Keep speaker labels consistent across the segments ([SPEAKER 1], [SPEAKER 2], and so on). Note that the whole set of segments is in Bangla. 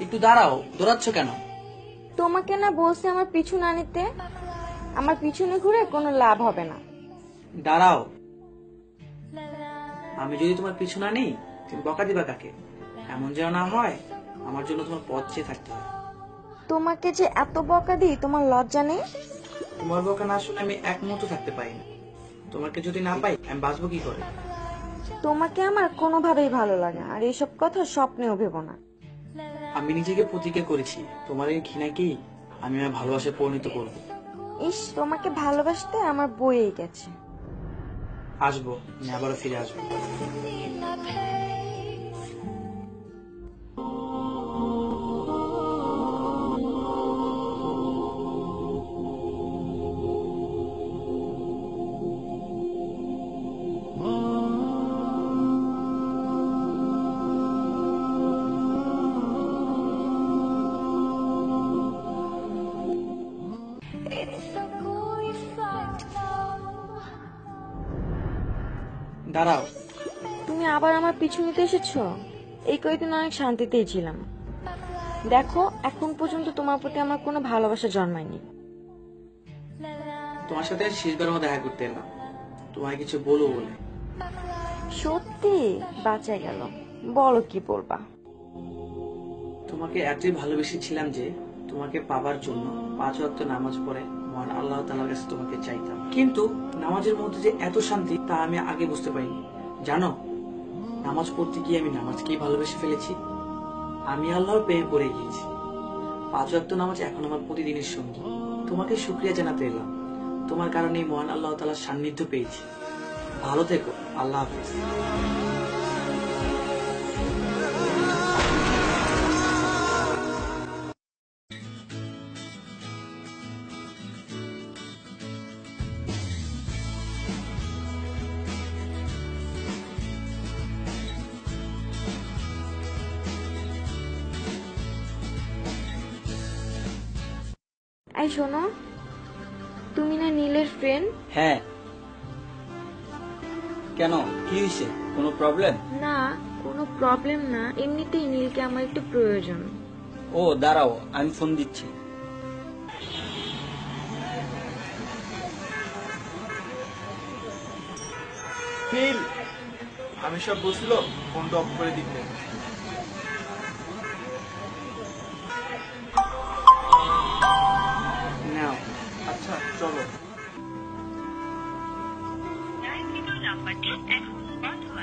[SPEAKER 1] একটু দাঁড়াও, দৌড়াচ্ছ কেন?
[SPEAKER 2] তোমাকে না বলছি আমার পিছু না নিতে। আমার পিছনে ঘুরে কোনো লাভ হবে না।
[SPEAKER 1] দাঁড়াও, আমি যদি তোমার পিছু না নিই তুমি বকা দিবা কাকে? এমন যেন না হয় আমার জন্য তোমার পথ চেয়ে থাকতে হয়।
[SPEAKER 2] তোমাকে যে এত বকা দিই তোমার লজ্জা নেই?
[SPEAKER 1] তোমার বকা না শুনে আমি এক মুহূর্ত থাকতে পারি না। তোমাকে যদি না পাই আমি বাঁচবো কি করে?
[SPEAKER 2] তোমাকে আমার কোনোভাবেই ভালো লাগে আর এইসব কথা স্বপ্নেও ভেবো না।
[SPEAKER 1] আমি নিজেকে প্রতিজ্ঞা করেছি তোমার এই ঘৃণাকেই আমি আমার ভালোবাসায় পরিণত করব।
[SPEAKER 2] ইস, তোমাকে ভালোবাসতে আমার বইয়েই গেছে।
[SPEAKER 1] আসবো, আমি আবারও ফিরে আসবো। দাঁড়াও,
[SPEAKER 2] তুমি আবার আমার পিছু নিতে এসেছো? এই কয়েকদিন অনেক শান্তিতেই ছিলাম। দেখো, এখন পর্যন্ত তোমার প্রতি আমার কোনো ভালোবাসা জন্মায়নি।
[SPEAKER 1] তোমার সাথে শেষবারের মতো দেখা করতে এলাম, তোমায় কিছু বলবো বলে।
[SPEAKER 2] সত্যি বাঁচাই গেল, বলো কি বলবা।
[SPEAKER 1] তোমাকে এতই ভালোবেসেছিলাম যে তোমাকে পাবার জন্য 5 ওয়াক্ত নামাজ পড়ে মহান আল্লাহ তাআলার কাছে তোমাকে চাইতাম। কিন্তু নামাজের মধ্যে যে এত শান্তি তা আমি আগে বুঝতে পারিনি। জানো, নামাজ পড়তে গিয়ে আমি নামাজকেই ভালোবেসে ফেলেছি। আমি আল্লাহর প্রেমে পড়ে গিয়েছি। 5 ওয়াক্ত নামাজ এখন আমার প্রতিদিনের সঙ্গী। তোমাকে শুকরিয়া জানাতে এলাম, তোমার কারণে মহান আল্লাহ তাআলার সান্নিধ্য পেয়েছি। ভালো থেকো, আল্লাহ হাফেজ।
[SPEAKER 2] এই শোনো, তুমি না নীলের ফ্রেন্ড?
[SPEAKER 3] হ্যাঁ, কেন, কি হয়েছে? কোনো প্রবলেম?
[SPEAKER 2] না, কোনো প্রবলেম না, এমনিতেই নীলকে আমার একটু প্রয়োজন।
[SPEAKER 3] ও দাঁড়াও, আমি ফোন দিচ্ছি।
[SPEAKER 4] নীল, আমি সব বলছিল ফোনটা অফ করে দিতে।
[SPEAKER 1] নাও।
[SPEAKER 4] আচ্ছা চলো।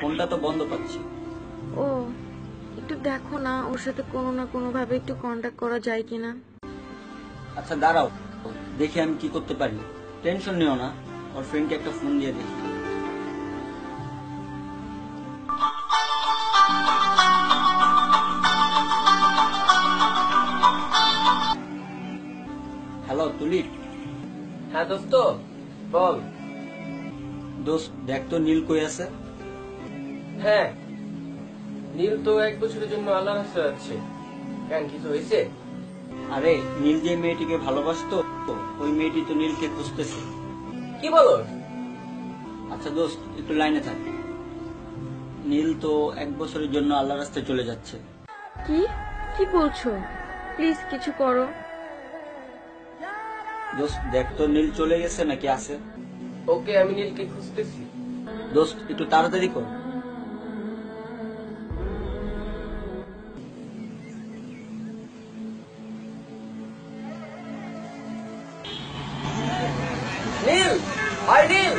[SPEAKER 3] ফোনটা তো বন্ধ পাচ্ছি।
[SPEAKER 2] ও, একটু দেখো না ওর সাথে কোনো না কোনো ভাবে একটু কন্টাক্ট করা যায় কিনা।
[SPEAKER 3] আচ্ছা দাঁড়াও, দেখি আমি কি করতে পারি। টেনশন নিও না, ওর ফ্রেন্ডকে একটা ফোন দিয়ে দেখি। Hello tulip.
[SPEAKER 5] হ্যাঁ দোস্ত, বল।
[SPEAKER 3] দোস্ত দেখ তো নীল কই আছে।
[SPEAKER 5] হ্যাঁ, নীল তো 1 বছরের জন্য আল্লাহর রাস্তায় যাচ্ছে। কেন, কিছু হয়েছে?
[SPEAKER 3] আরে নীল যে মেয়েটিকে ভালোবাসতো ওই মেয়েটি তো নীলকে খুঁজতেছে।
[SPEAKER 5] কি বলো?
[SPEAKER 3] আচ্ছা দোস্ত একটু লাইনে থাক। নীল তো 1 বছরের জন্য আল্লাহর রাস্তায় চলে যাচ্ছে।
[SPEAKER 2] কি কি বলছো? প্লিজ কিছু করো।
[SPEAKER 3] দোস্ত দেখ তো নীল চলে গেছে নাকি আছে।
[SPEAKER 5] ওকে, আমি নীলকে খুঁজতেছি।
[SPEAKER 3] দোস্ত একটু তাড়াতাড়ি কর।
[SPEAKER 5] নীল, আই নীল,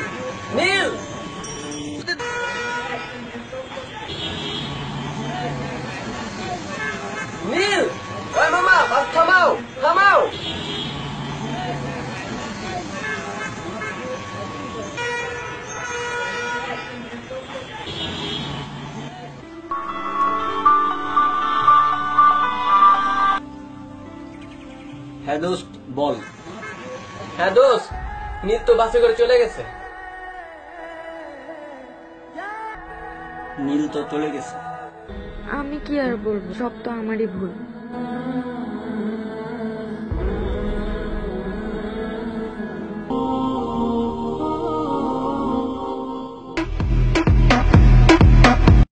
[SPEAKER 5] নীল। নীল, ওই মামা, বাস থামাও, থামাও।
[SPEAKER 3] হ্যাঁ দোস্ত বল।
[SPEAKER 5] হ্যাঁ দোস্ত, নীল তো বাসে করে চলে গেছে।
[SPEAKER 3] নীল তো চলে গেছে।
[SPEAKER 2] আমি কি আর বলবো, সব তো আমারই ভুল।